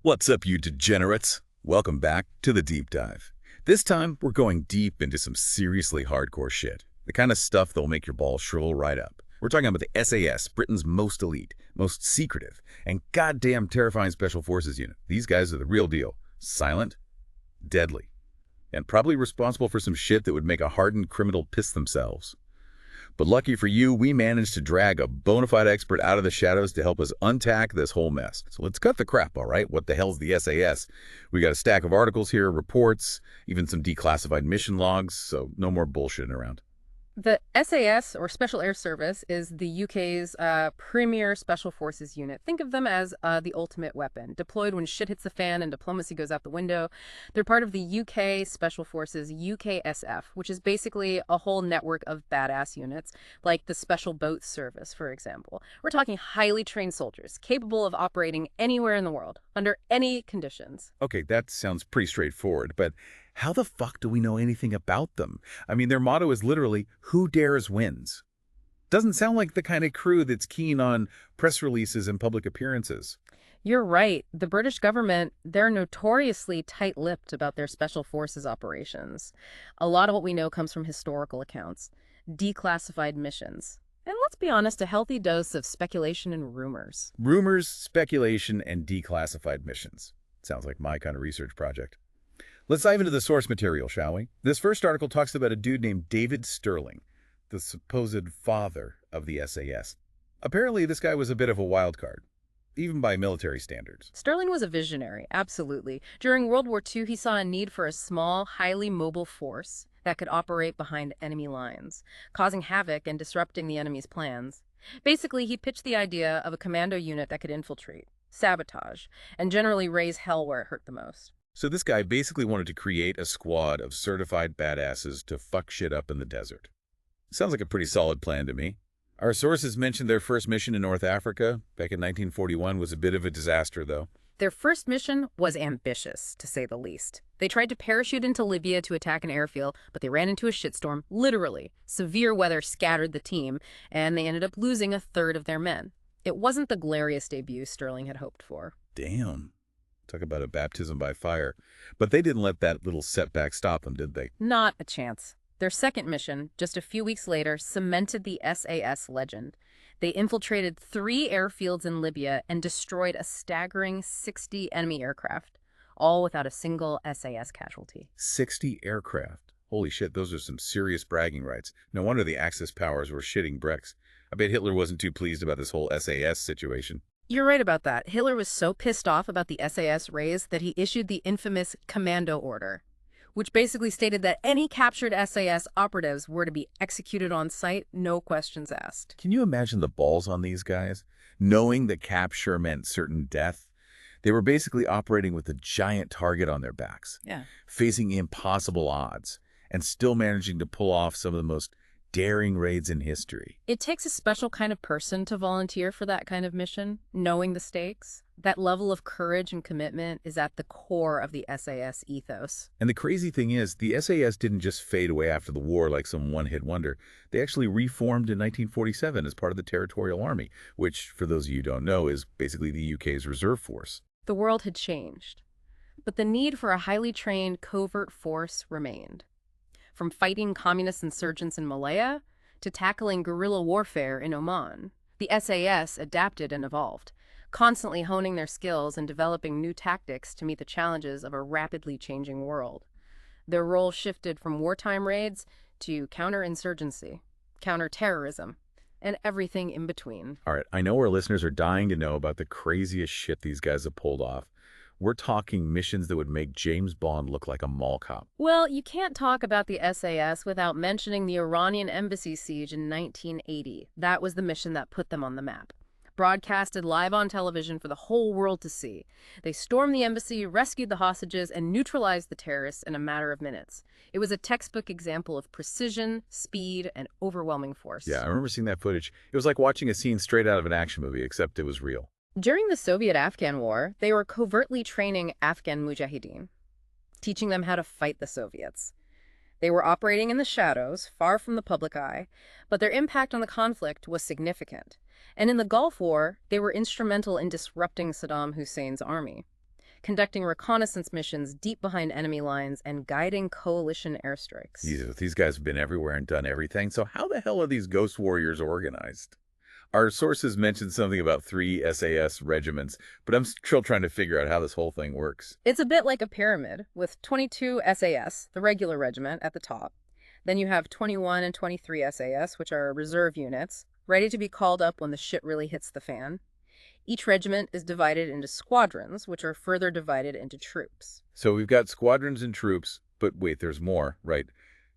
What's up, you degenerates? Welcome back to the Deep Dive. This time, we're going deep into some seriously hardcore shit. The kind of stuff that'll make your balls shrivel right up. We're talking about the SAS, Britain's most elite, most secretive, and goddamn terrifying special forces unit. These guys are the real deal. Silent, deadly, and probably responsible for some shit that would make a hardened criminal piss themselves. But lucky for you, we managed to drag a bona fide expert out of the shadows to help us untack this whole mess. So let's cut the crap, all right? What the hell's the SAS? We got a stack of articles here, reports, even some declassified mission logs, so no more bullshitting around. The SAS, or Special Air Service, is the UK's premier special forces unit. Think of them as the ultimate weapon, deployed when shit hits the fan and diplomacy goes out the window. They're part of the UK Special Forces, UKSF, which is basically a whole network of badass units, like the Special Boat Service, for example. We're talking highly trained soldiers, capable of operating anywhere in the world, under any conditions. Okay, that sounds pretty straightforward, but how the fuck do we know anything about them? I mean, their motto is literally, who dares wins. Doesn't sound like the kind of crew that's keen on press releases and public appearances. You're right. The British government, they're notoriously tight-lipped about their special forces operations. A lot of what we know comes from historical accounts, declassified missions, and let's be honest, a healthy dose of speculation and rumors. Rumors, speculation, and declassified missions. Sounds like my kind of research project. Let's dive into the source material, shall we? This first article talks about a dude named David Sterling, the supposed father of the SAS. Apparently, this guy was a bit of a wild card, even by military standards. Sterling was a visionary, absolutely. During World War II, he saw a need for a small, highly mobile force that could operate behind enemy lines, causing havoc and disrupting the enemy's plans. Basically, he pitched the idea of a commando unit that could infiltrate, sabotage, and generally raise hell where it hurt the most. So this guy basically wanted to create a squad of certified badasses to fuck shit up in the desert. Sounds like a pretty solid plan to me. Our sources mentioned their first mission in North Africa back in 1941 was a bit of a disaster, though. Their first mission was ambitious, to say the least. They tried to parachute into Libya to attack an airfield, but they ran into a shitstorm, literally. Severe weather scattered the team, and they ended up losing a third of their men. It wasn't the glorious debut Sterling had hoped for. Damn. Talk about a baptism by fire. But they didn't let that little setback stop them, did they? Not a chance. Their second mission, just a few weeks later, cemented the SAS legend. They infiltrated 3 airfields in Libya and destroyed a staggering 60 enemy aircraft, all without a single SAS casualty. 60 aircraft. Holy shit, those are some serious bragging rights. No wonder the Axis powers were shitting bricks. I bet Hitler wasn't too pleased about this whole SAS situation. You're right about that. Hitler was so pissed off about the SAS raids that he issued the infamous Commando Order, which basically stated that any captured SAS operatives were to be executed on sight, no questions asked. Can you imagine the balls on these guys? Knowing that capture meant certain death, they were basically operating with a giant target on their backs, Yeah. facing impossible odds, and still managing to pull off some of the most daring raids in history. It takes a special kind of person to volunteer for that kind of mission, knowing the stakes. That level of courage and commitment is at the core of the SAS ethos. And the crazy thing is, the SAS didn't just fade away after the war like some one-hit wonder. They actually reformed in 1947 as part of the Territorial Army, which, for those of you who don't know, is basically the UK's reserve force. The world had changed, but the need for a highly trained covert force remained. From fighting communist insurgents in Malaya to tackling guerrilla warfare in Oman, the SAS adapted and evolved, constantly honing their skills and developing new tactics to meet the challenges of a rapidly changing world. Their role shifted from wartime raids to counterinsurgency, counterterrorism, and everything in between. All right, I know our listeners are dying to know about the craziest shit these guys have pulled off. We're talking missions that would make James Bond look like a mall cop. Well, you can't talk about the SAS without mentioning the Iranian embassy siege in 1980. That was the mission that put them on the map. Broadcasted live on television for the whole world to see. They stormed the embassy, rescued the hostages, and neutralized the terrorists in a matter of minutes. It was a textbook example of precision, speed, and overwhelming force. Yeah, I remember seeing that footage. It was like watching a scene straight out of an action movie, except it was real. During the Soviet-Afghan War, they were covertly training Afghan mujahideen, teaching them how to fight the Soviets. They were operating in the shadows, far from the public eye, but their impact on the conflict was significant. And in the Gulf War, they were instrumental in disrupting Saddam Hussein's army. conducting reconnaissance missions deep behind enemy lines and guiding coalition airstrikes. Jesus, these guys have been everywhere and done everything. So how the hell are these ghost warriors organized? Our sources mentioned something about 3 SAS regiments, but I'm still trying to figure out how this whole thing works. It's a bit like a pyramid, with 22 SAS, the regular regiment, at the top. Then you have 21 and 23 SAS, which are reserve units, ready to be called up when the shit really hits the fan. Each regiment is divided into squadrons, which are further divided into troops. So we've got squadrons and troops, but wait, there's more, right?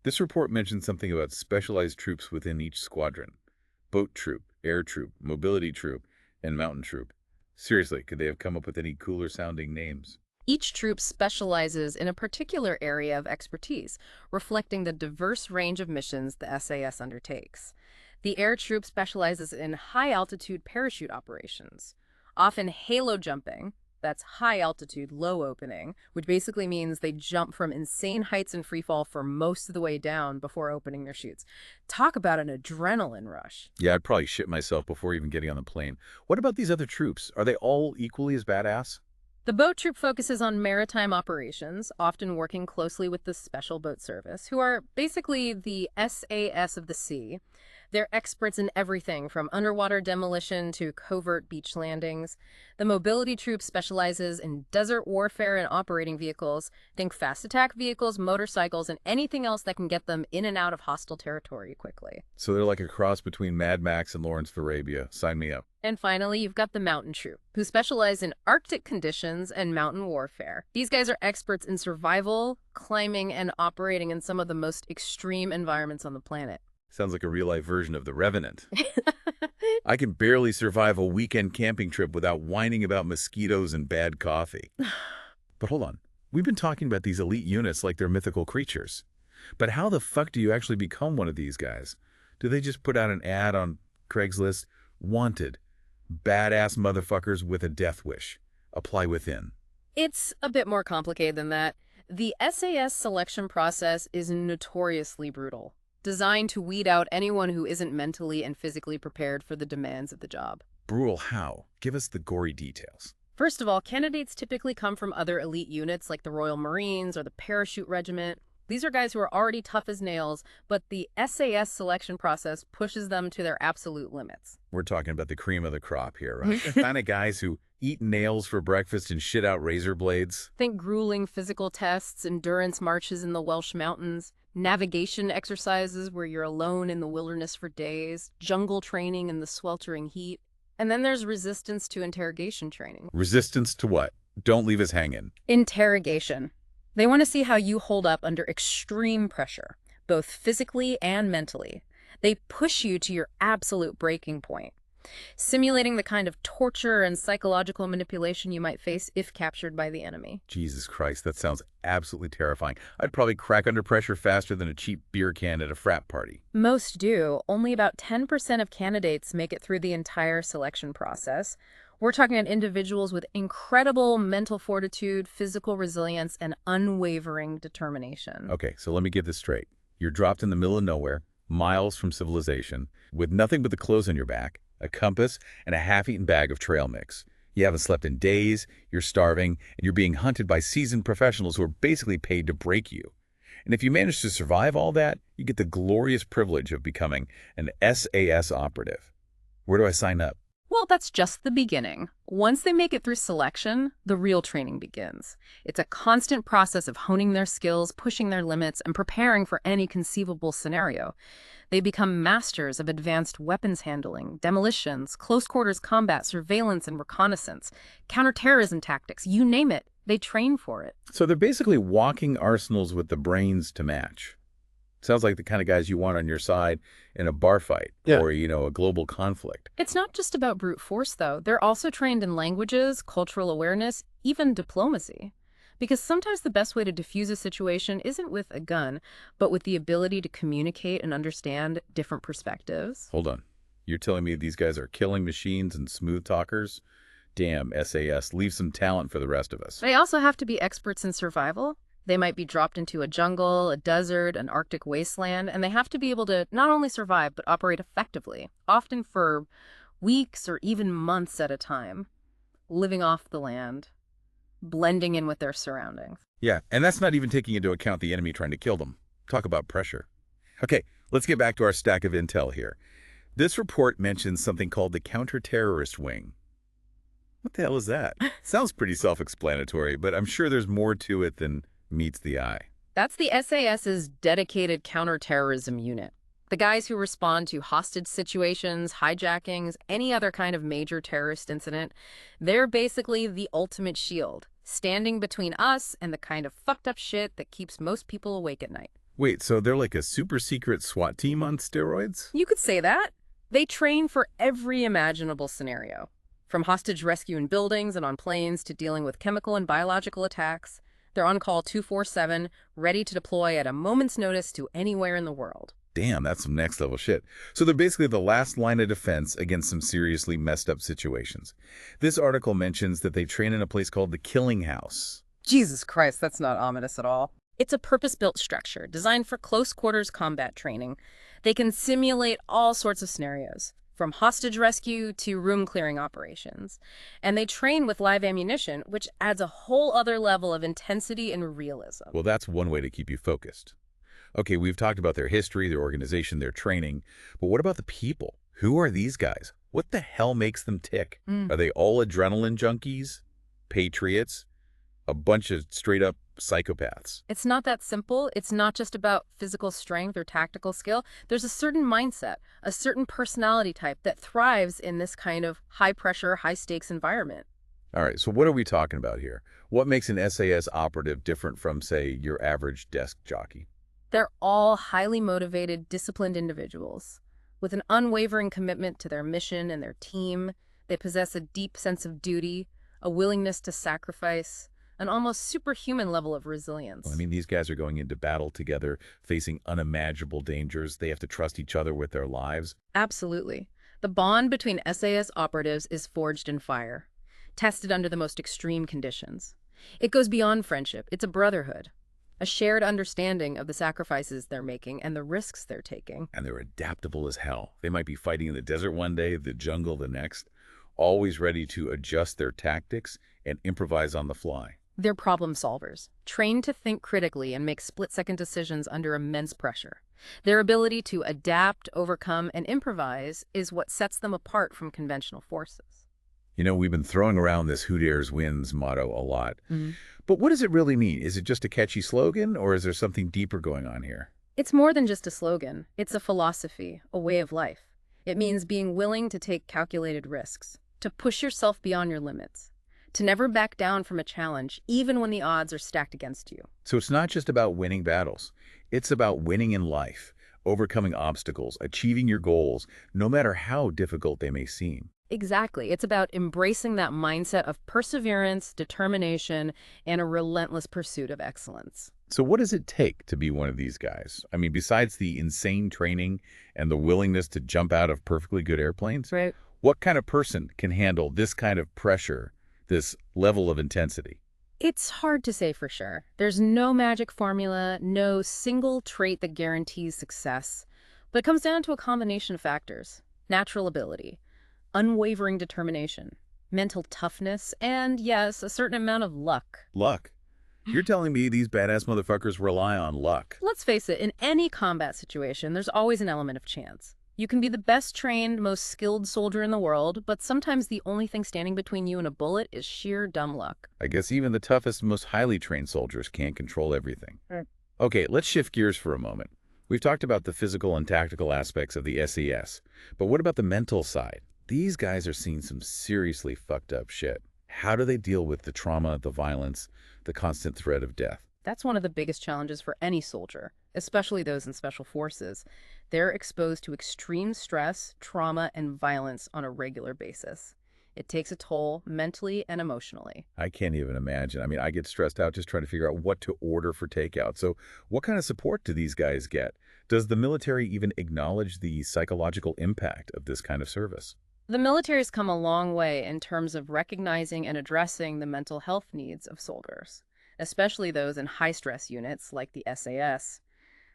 This report mentioned something about specialized troops within each squadron. Boat troop, air troop, mobility troop, and mountain troop. Seriously, could they have come up with any cooler-sounding names? Each troop specializes in a particular area of expertise, reflecting the diverse range of missions the SAS undertakes. The air troop specializes in high-altitude parachute operations, often halo jumping. That's high altitude, low opening, which basically means they jump from insane heights in free fall for most of the way down before opening their chutes. Talk about an adrenaline rush. Yeah, I'd probably shit myself before even getting on the plane. What about these other troops? Are they all equally as badass? The boat troop focuses on maritime operations, often working closely with the Special Boat Service, who are basically the SAS of the sea. They're experts in everything from underwater demolition to covert beach landings. The mobility troop specializes in desert warfare and operating vehicles. Think fast attack vehicles, motorcycles, and anything else that can get them in and out of hostile territory quickly. So they're like a cross between Mad Max and Lawrence of Arabia. Sign me up. And finally, you've got the mountain troop, who specialize in Arctic conditions and mountain warfare. These guys are experts in survival, climbing, and operating in some of the most extreme environments on the planet. Sounds like a real-life version of The Revenant. I can barely survive a weekend camping trip without whining about mosquitoes and bad coffee. But hold on. We've been talking about these elite units like they're mythical creatures. But how the fuck do you actually become one of these guys? Do they just put out an ad on Craigslist? Wanted. Badass motherfuckers with a death wish. Apply within. It's a bit more complicated than that. The SAS selection process is notoriously brutal, designed to weed out anyone who isn't mentally and physically prepared for the demands of the job. Brutal how? Give us the gory details. First of all, candidates typically come from other elite units like the Royal Marines or the Parachute Regiment. These are guys who are already tough as nails, but the SAS selection process pushes them to their absolute limits. We're talking about the cream of the crop here, right? The kind of guys who eat nails for breakfast and shit out razor blades. Think grueling physical tests, endurance marches in the Welsh mountains, navigation exercises where you're alone in the wilderness for days, jungle training in the sweltering heat. And then there's resistance to interrogation training. Resistance to what? Don't leave us hanging. Interrogation. They want to see how you hold up under extreme pressure, both physically and mentally. They push you to your absolute breaking point, simulating the kind of torture and psychological manipulation you might face if captured by the enemy. Jesus Christ, that sounds absolutely terrifying. I'd probably crack under pressure faster than a cheap beer can at a frat party. Most do. Only about 10% of candidates make it through the entire selection process. We're talking about individuals with incredible mental fortitude, physical resilience, and unwavering determination. Okay, so let me get this straight. You're dropped in the middle of nowhere, miles from civilization, with nothing but the clothes on your back, a compass, and a half-eaten bag of trail mix. You haven't slept in days, you're starving, and you're being hunted by seasoned professionals who are basically paid to break you. And if you manage to survive all that, you get the glorious privilege of becoming an SAS operative. Where do I sign up? Well, that's just the beginning. Once they make it through selection, the real training begins. It's a constant process of honing their skills, pushing their limits, and preparing for any conceivable scenario. They become masters of advanced weapons handling, demolitions, close quarters combat, surveillance and reconnaissance, counterterrorism tactics, you name it. They train for it. So they're basically walking arsenals with the brains to match. Sounds like the kind of guys you want on your side in a bar fight or, a global conflict. It's not just about brute force, though. They're also trained in languages, cultural awareness, even diplomacy. Because sometimes the best way to diffuse a situation isn't with a gun, but with the ability to communicate and understand different perspectives. Hold on. You're telling me these guys are killing machines and smooth talkers? Damn, SAS, leave some talent for the rest of us. They also have to be experts in survival. They might be dropped into a jungle, a desert, an Arctic wasteland, and they have to be able to not only survive, but operate effectively, often for weeks or even months at a time, living off the land. blending in with their surroundings. Yeah, and that's not even taking into account the enemy trying to kill them. Talk about pressure. Okay, let's get back to our stack of intel here. This report mentions something called the counter-terrorist wing. What the hell is that? Sounds pretty self-explanatory, but I'm sure there's more to it than meets the eye. That's the SAS's dedicated counterterrorism unit. The guys who respond to hostage situations, hijackings, any other kind of major terrorist incident, they're basically the ultimate shield, standing between us and the kind of fucked up shit that keeps most people awake at night. Wait, so they're like a super secret SWAT team on steroids? You could say that. They train for every imaginable scenario, from hostage rescue in buildings and on planes to dealing with chemical and biological attacks. They're on call 24/7, ready to deploy at a moment's notice to anywhere in the world. Damn, that's some next level shit. So they're basically the last line of defense against some seriously messed up situations. This article mentions that they train in a place called the Killing House. Jesus Christ, that's not ominous at all. It's a purpose-built structure designed for close quarters combat training. They can simulate all sorts of scenarios, from hostage rescue to room-clearing operations. And they train with live ammunition, which adds a whole other level of intensity and realism. Well, that's one way to keep you focused. Okay, we've talked about their history, their organization, their training, but what about the people? Who are these guys? What the hell makes them tick? Are they all adrenaline junkies? Patriots? A bunch of straight-up psychopaths? It's not that simple. It's not just about physical strength or tactical skill. There's a certain mindset, a certain personality type that thrives in this kind of high-pressure, high-stakes environment. All right, so what are we talking about here? What makes an SAS operative different from, say, your average desk jockey? They're all highly motivated, disciplined individuals with an unwavering commitment to their mission and their team. They possess a deep sense of duty, a willingness to sacrifice, an almost superhuman level of resilience. Well, I mean, these guys are going into battle together, facing unimaginable dangers. They have to trust each other with their lives. Absolutely. The bond between SAS operatives is forged in fire, tested under the most extreme conditions. It goes beyond friendship. It's a brotherhood, a shared understanding of the sacrifices they're making and the risks they're taking. And they're adaptable as hell. They might be fighting in the desert one day, the jungle the next, always ready to adjust their tactics and improvise on the fly. They're problem solvers, trained to think critically and make split-second decisions under immense pressure. Their ability to adapt, overcome, and improvise is what sets them apart from conventional forces. You know, we've been throwing around this "Who Dares Wins" motto a lot. But what does it really mean? Is it just a catchy slogan, or is there something deeper going on here? It's more than just a slogan. It's a philosophy, a way of life. It means being willing to take calculated risks, to push yourself beyond your limits, to never back down from a challenge, even when the odds are stacked against you. So it's not just about winning battles. It's about winning in life, overcoming obstacles, achieving your goals, no matter how difficult they may seem. Exactly. It's about embracing that mindset of perseverance, determination, and a relentless pursuit of excellence. So what does it take to be one of these guys? I mean, besides the insane training and the willingness to jump out of perfectly good airplanes, Right. what kind of person can handle this kind of pressure, this level of intensity? It's hard to say for sure. There's no magic formula, no single trait that guarantees success. But it comes down to a combination of factors: natural ability, unwavering determination, mental toughness, and yes, a certain amount of luck. Luck. You're telling me these badass motherfuckers rely on luck? Let's face it, in any combat situation, there's always an element of chance. You can be the best trained, most skilled soldier in the world, but sometimes the only thing standing between you and a bullet is sheer dumb luck. I guess even the toughest, most highly trained soldiers can't control everything. Okay, let's shift gears for a moment. We've talked about the physical and tactical aspects of the SAS, but what about the mental side? These guys are seeing some seriously fucked up shit. How do they deal with the trauma, the violence, the constant threat of death? That's one of the biggest challenges for any soldier, especially those in special forces. They're exposed to extreme stress, trauma, and violence on a regular basis. It takes a toll mentally and emotionally. I can't even imagine. I mean, I get stressed out just trying to figure out what to order for takeout. So what kind of support do these guys get? Does the military even acknowledge the psychological impact of this kind of service? The military's come a long way in terms of recognizing and addressing the mental health needs of soldiers, especially those in high-stress units like the SAS.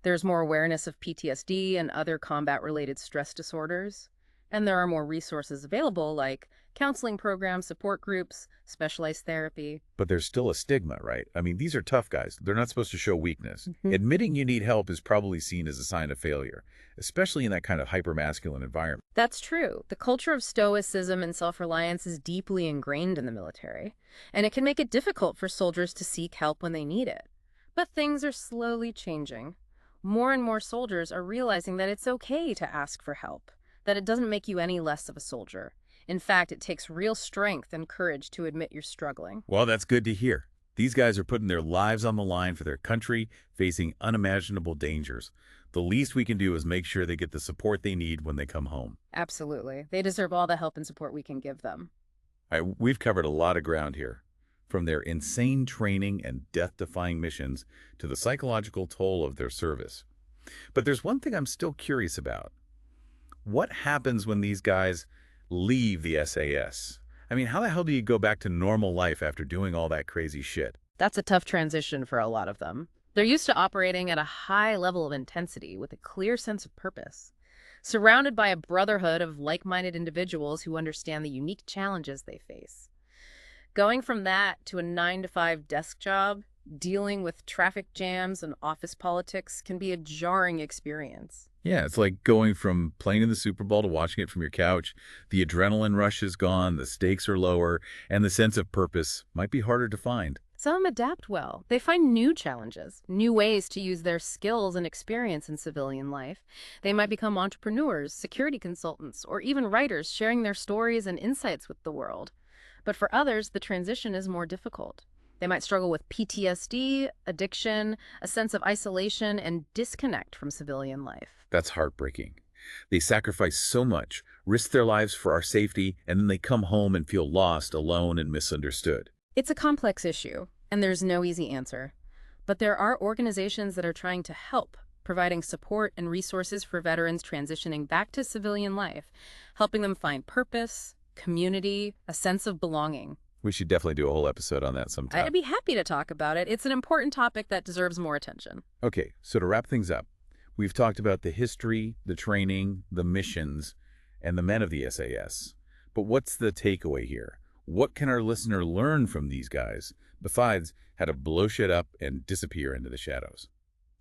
There's more awareness of PTSD and other combat-related stress disorders, and there are more resources available like Counseling programs, support groups, specialized therapy. But there's still a stigma, right? I mean, these are tough guys. They're not supposed to show weakness. Mhm. Admitting you need help is probably seen as a sign of failure, especially in that kind of hyper-masculine environment. That's true. The culture of stoicism and self-reliance is deeply ingrained in the military, and it can make it difficult for soldiers to seek help when they need it. But things are slowly changing. More and more soldiers are realizing that it's okay to ask for help, that it doesn't make you any less of a soldier. In fact, it takes real strength and courage to admit you're struggling. Well, that's good to hear. These guys are putting their lives on the line for their country, facing unimaginable dangers. The least we can do is make sure they get the support they need when they come home. Absolutely. They deserve all the help and support we can give them. All right, we've covered a lot of ground here, from their insane training and death-defying missions to the psychological toll of their service. But there's one thing I'm still curious about. What happens when these guys leave the SAS? I mean, how the hell do you go back to normal life after doing all that crazy shit? That's a tough transition for a lot of them. They're used to operating at a high level of intensity with a clear sense of purpose, surrounded by a brotherhood of like-minded individuals who understand the unique challenges they face. Going from that to a 9-to-5 desk job, dealing with traffic jams and office politics can be a jarring experience. Yeah, it's like going from playing in the Super Bowl to watching it from your couch. The adrenaline rush is gone, the stakes are lower, and the sense of purpose might be harder to find. Some adapt well. They find new challenges, new ways to use their skills and experience in civilian life. They might become entrepreneurs, security consultants, or even writers sharing their stories and insights with the world. But for others, the transition is more difficult. They might struggle with PTSD, addiction, a sense of isolation, and disconnect from civilian life. That's heartbreaking. They sacrifice so much, risk their lives for our safety, and then they come home and feel lost, alone, and misunderstood. It's a complex issue, and there's no easy answer. But there are organizations that are trying to help, providing support and resources for veterans transitioning back to civilian life, helping them find purpose, community, a sense of belonging. We should definitely do a whole episode on that sometime. I'd be happy to talk about it. It's an important topic that deserves more attention. Okay, so to wrap things up, we've talked about the history, the training, the missions, and the men of the SAS. But what's the takeaway here? What can our listener learn from these guys, besides how to blow shit up and disappear into the shadows?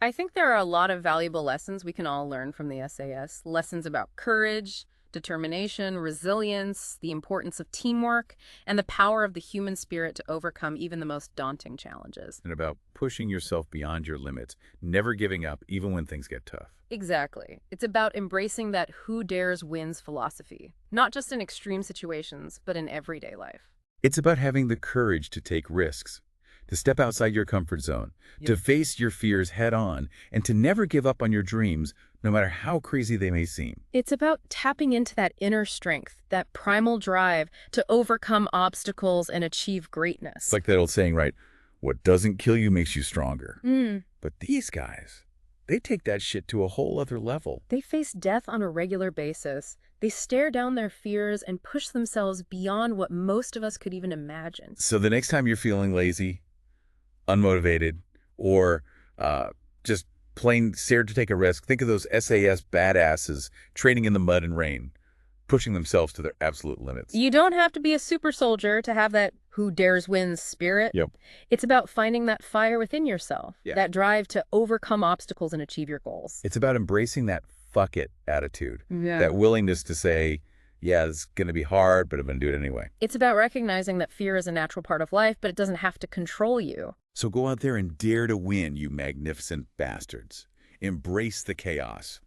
I think there are a lot of valuable lessons we can all learn from the SAS. Lessons about courage, determination, resilience, the importance of teamwork, and the power of the human spirit to overcome even the most daunting challenges. And about pushing yourself beyond your limits, never giving up even when things get tough. Exactly. It's about embracing that who dares wins philosophy, not just in extreme situations, but in everyday life. It's about having the courage to take risks, to step outside your comfort zone, to face your fears head on, and to never give up on your dreams, no matter how crazy they may seem. It's about tapping into that inner strength, that primal drive to overcome obstacles and achieve greatness. It's like that old saying, right? What doesn't kill you makes you stronger. Mm. But these guys, they take that shit to a whole other level. They face death on a regular basis. They stare down their fears and push themselves beyond what most of us could even imagine. So the next time you're feeling lazy, unmotivated, or just plain scared to take a risk, think of those SAS badasses training in the mud and rain, pushing themselves to their absolute limits. You don't have to be a super soldier to have that who dares wins spirit. Yep. It's about finding that fire within yourself, Yeah. that drive to overcome obstacles and achieve your goals. It's about embracing that fuck it attitude, Yeah. that willingness to say, yeah, it's going to be hard, but I'm going to do it anyway. It's about recognizing that fear is a natural part of life, but it doesn't have to control you. So go out there and dare to win, you magnificent bastards. Embrace the chaos.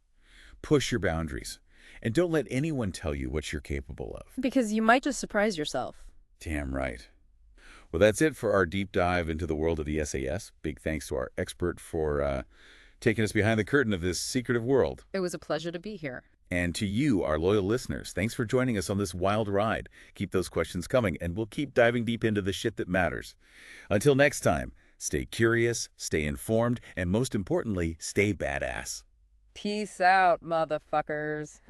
Push your boundaries. And don't let anyone tell you what you're capable of. Because you might just surprise yourself. Damn right. Well, that's it for our deep dive into the world of the SAS. Big thanks to our expert for taking us behind the curtain of this secretive world. It was a pleasure to be here. And to you, our loyal listeners, thanks for joining us on this wild ride. Keep those questions coming, and we'll keep diving deep into the shit that matters. Until next time, stay curious, stay informed, and most importantly, stay badass. Peace out, motherfuckers.